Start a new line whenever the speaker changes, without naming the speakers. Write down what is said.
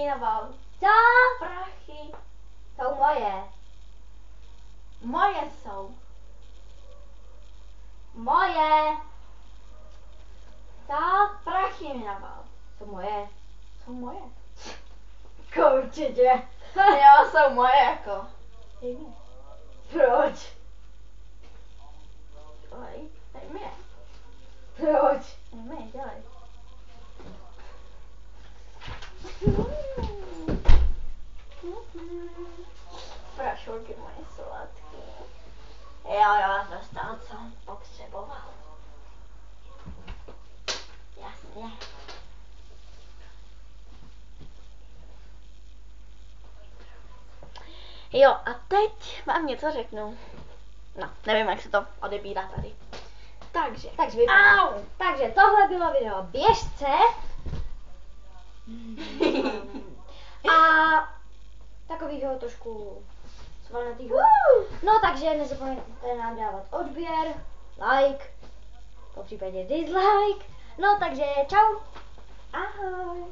nebo
Co?
prachy.
Jsou moje.
Moje jsou.
Moje. Co?
Prachy mi naval.
Jsou moje.
Jsou moje.
Určitě.
Jo, jsou moje jako.
Dej mi. Proč?
Dělej, dej mi je.
Proč?
Dej mi je, dělej. Prašulky moje sladké. Jo, dostal, co potřeboval. Jasně. Jo, a teď vám něco řeknu. No, nevím, jak se to odebírá tady. Takže.
Takže tohle bylo video běžce. A takovýho trošku svalnatýho. No takže nezapomeňte nám dávat odběr, like, po případě dislike. No takže čau.
Ahoj.